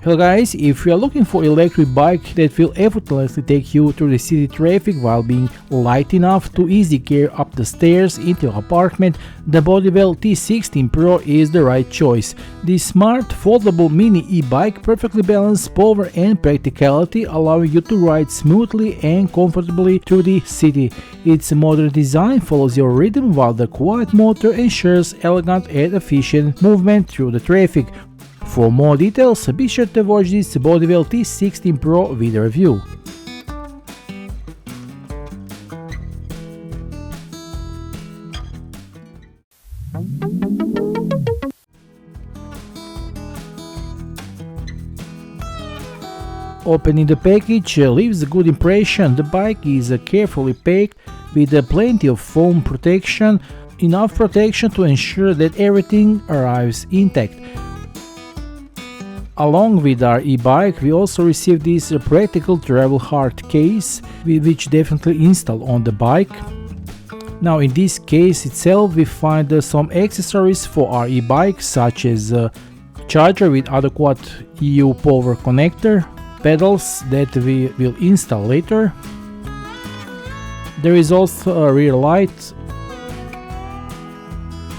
Hello guys, if you are looking for electric bike that will effortlessly take you through the city traffic while being light enough to easily carry up the stairs into your apartment, the Bodywel T16 Pro is the right choice. This smart, foldable mini e-bike perfectly balances power and practicality, allowing you to ride smoothly and comfortably through the city. Its modern design follows your rhythm, while the quiet motor ensures elegant and efficient movement through the traffic. For more details, be sure to watch this Bodywel T16 Pro video review. Opening the package leaves a good impression. The bike is carefully packed with plenty of foam protection, enough protection to ensure that everything arrives intact. Along with our e-bike, we also received this practical travel hard case, which definitely install on the bike. Now in this case itself we find some accessories for our e-bike, such as a charger with adequate EU power connector, pedals that we will install later. There is also a rear light,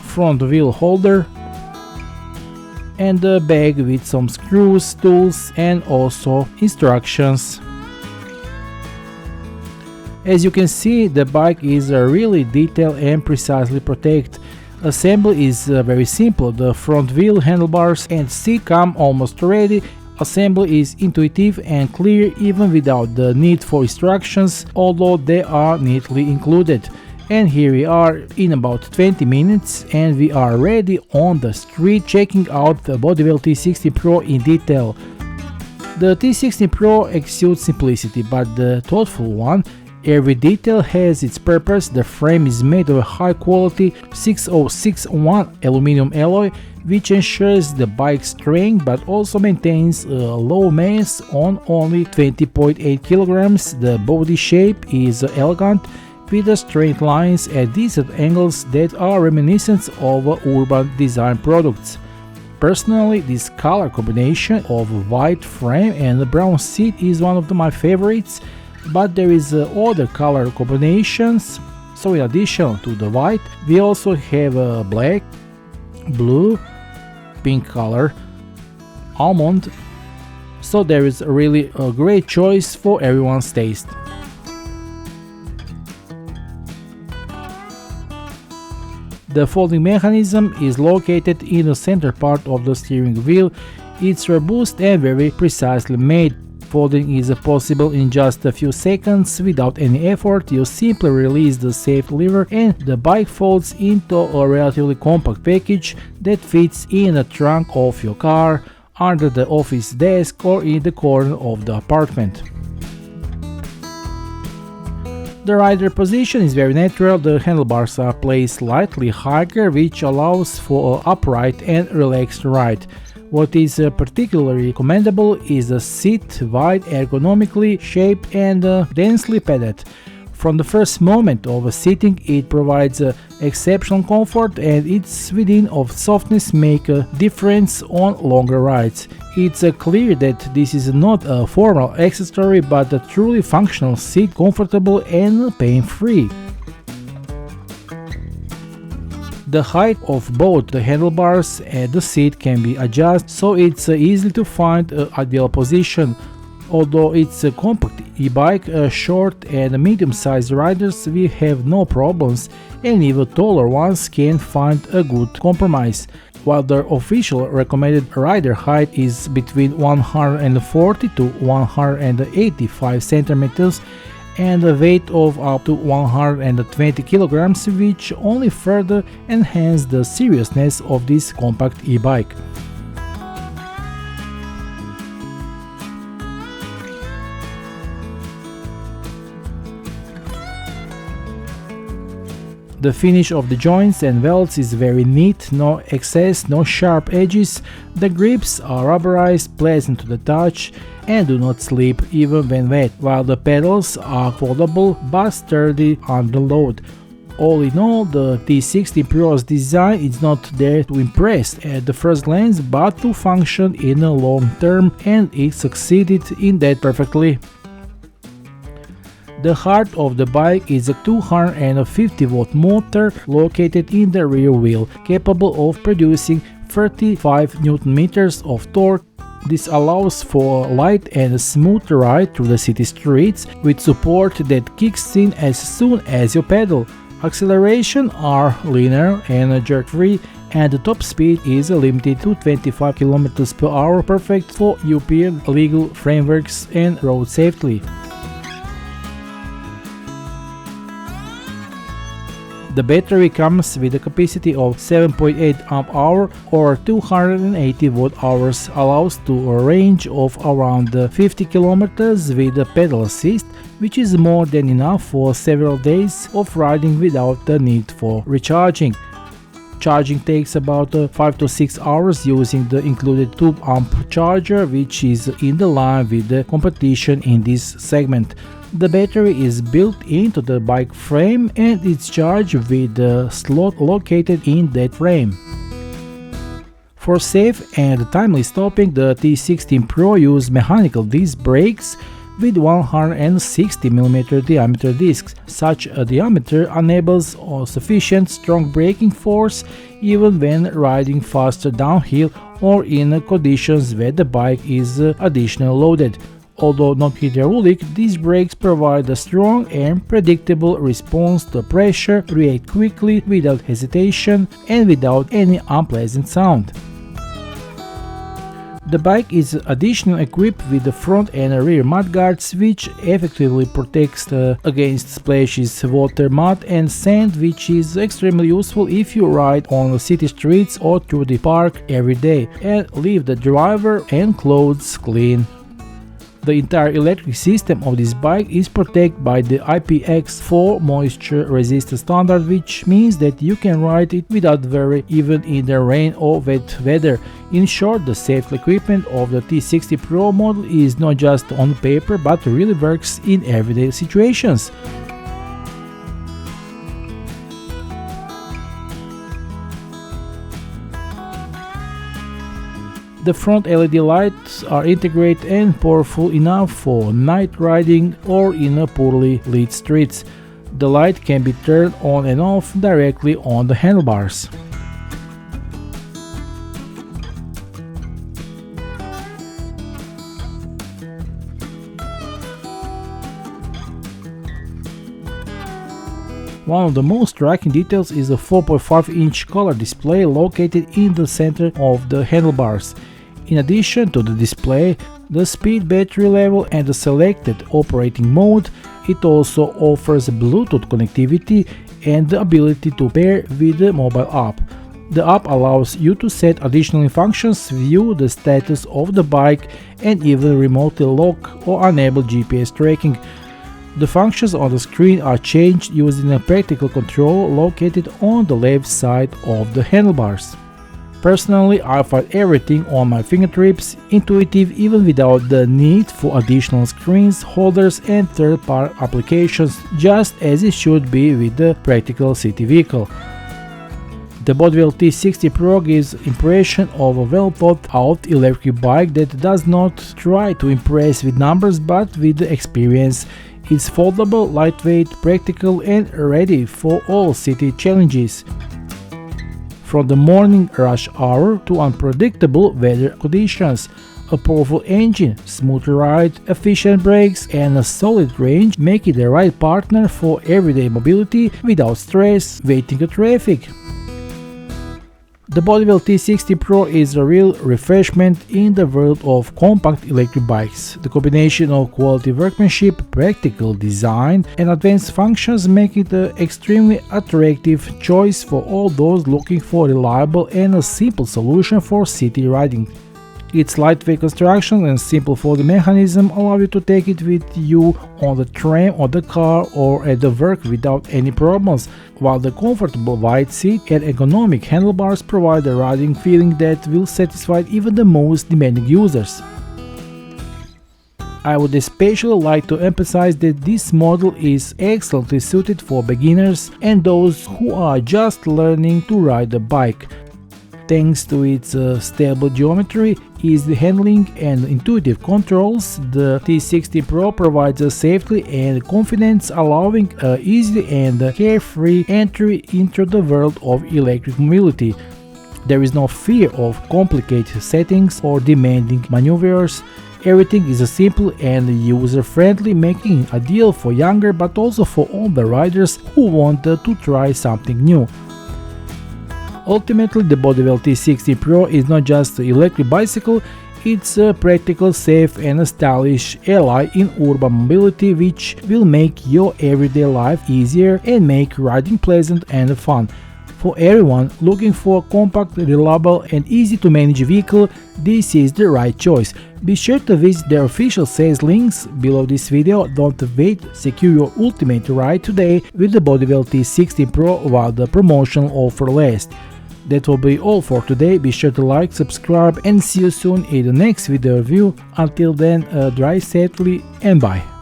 front wheel holder, and a bag with some screws, tools, and also instructions. As you can see, the bike is really detailed and precisely protected. Assembly is very simple. The front wheel, handlebars, and seat come almost ready. Assembly is intuitive and clear even without the need for instructions, although they are neatly included. And here we are in about 20 minutes and we are ready on the street, checking out the Bodywel T16 Pro in detail. The T16 Pro exudes simplicity, but the thoughtful one. Every detail has its purpose. The frame is made of a high quality 6061 aluminum alloy, which ensures the bike's strength but also maintains a low mass on only 20.8 kilograms. The body shape is elegant, with straight lines at decent angles that are reminiscent of urban design products. Personally, this color combination of white frame and brown seat is one of my favorites, but there is other color combinations. So in addition to the white, we also have black, blue, pink color, almond, so there is really a great choice for everyone's taste. The folding mechanism is located in the center part of the steering wheel. It's robust and very precisely made. Folding is possible in just a few seconds without any effort. You simply release the safe lever and the bike folds into a relatively compact package that fits in the trunk of your car, under the office desk, or in the corner of the apartment. The rider position is very natural. The handlebars are placed slightly higher, which allows for an upright and relaxed ride. What is particularly commendable is the seat, wide, ergonomically shaped and densely padded. From the first moment of sitting, it provides exceptional comfort, and its within of softness make a difference on longer rides. It's clear that this is not a formal accessory but a truly functional seat, comfortable and pain-free. The height of both the handlebars and the seat can be adjusted, so it's easy to find an ideal position. Although it's a compact e-bike, short and medium-sized riders will have no problems, and even taller ones can find a good compromise. While the official recommended rider height is between 140 to 185 centimeters and a weight of up to 120 kilograms, which only further enhance the seriousness of this compact e-bike. The finish of the joints and welds is very neat, no excess, no sharp edges. The grips are rubberized, pleasant to the touch, and do not slip even when wet, while the pedals are foldable but sturdy under load. All in all, the T16 Pro's design is not there to impress at the first glance, but to function in the long term, and it succeeded in that perfectly. The heart of the bike is a 250-watt motor located in the rear wheel, capable of producing 35 Nm of torque. This allows for a light and smooth ride through the city streets, with support that kicks in as soon as you pedal. Acceleration are linear and jerk-free, and the top speed is limited to 25 km/h, perfect for European legal frameworks and road safety. The battery comes with a capacity of 7.8 Ah or 280 Wh, allows to a range of around 50 km with a pedal assist, which is more than enough for several days of riding without the need for recharging. Charging takes about 5 to 6 hours using the included 2-amp charger, which is in the line with the competition in this segment. The battery is built into the bike frame and it's charged with the slot located in that frame. For safe and timely stopping, the T16 Pro uses mechanical disc brakes with 160mm diameter discs. Such a diameter enables sufficient strong braking force even when riding faster downhill or in conditions where the bike is additionally loaded. Although not hydraulic, these brakes provide a strong and predictable response to pressure, react quickly, without hesitation, and without any unpleasant sound. The bike is additionally equipped with the front and rear mudguards, which effectively protects against splashes, water, mud and sand, which is extremely useful if you ride on the city streets or through the park every day, and leave the driver and clothes clean. The entire electric system of this bike is protected by the IPX4 moisture resistant standard, which means that you can ride it without worry even in the rain or wet weather. In short, the safety equipment of the T16 Pro model is not just on paper but really works in everyday situations. The front LED lights are integrated and powerful enough for night riding or in poorly lit streets. The light can be turned on and off directly on the handlebars. One of the most striking details is a 4.5-inch color display located in the center of the handlebars. In addition to the display, the speed, battery level and the selected operating mode, it also offers Bluetooth connectivity and the ability to pair with the mobile app. The app allows you to set additional functions, view the status of the bike and even remotely lock or enable GPS tracking. The functions on the screen are changed using a practical control located on the left side of the handlebars. Personally, I find everything on my fingertips intuitive even without the need for additional screens, holders and third-party applications, just as it should be with the practical city vehicle. The Bodywel T16 Pro gives impression of a well-thought-out electric bike that does not try to impress with numbers but with experience. It's foldable, lightweight, practical and ready for all city challenges. From the morning rush hour to unpredictable weather conditions, a powerful engine, smooth ride, efficient brakes and a solid range make it the right partner for everyday mobility without stress waiting in traffic. The Bodywel T16 Pro is a real refreshment in the world of compact electric bikes. The combination of quality workmanship, practical design and advanced functions make it an extremely attractive choice for all those looking for a reliable and a simple solution for city riding. Its lightweight construction and simple folding mechanism allow you to take it with you on the tram or the car or at the work without any problems, while the comfortable wide seat and ergonomic handlebars provide a riding feeling that will satisfy even the most demanding users. I would especially like to emphasize that this model is excellently suited for beginners and those who are just learning to ride a bike. Thanks to its stable geometry, easy handling and intuitive controls, the T16 Pro provides a safety and confidence, allowing an easy and carefree entry into the world of electric mobility. There is no fear of complicated settings or demanding maneuvers. Everything is simple and user-friendly, making it ideal for younger but also for older riders who want to try something new. Ultimately, the Bodywel T16 Pro is not just an electric bicycle, it's a practical, safe and a stylish ally in urban mobility which will make your everyday life easier and make riding pleasant and fun. For everyone looking for a compact, reliable and easy to manage vehicle, this is the right choice. Be sure to visit their official sales links below this video. Don't wait, secure your ultimate ride today with the Bodywel T16 Pro while the promotional offer lasts. That will be all for today. Be sure to like, subscribe and see you soon in the next video review. Until then, drive safely and bye.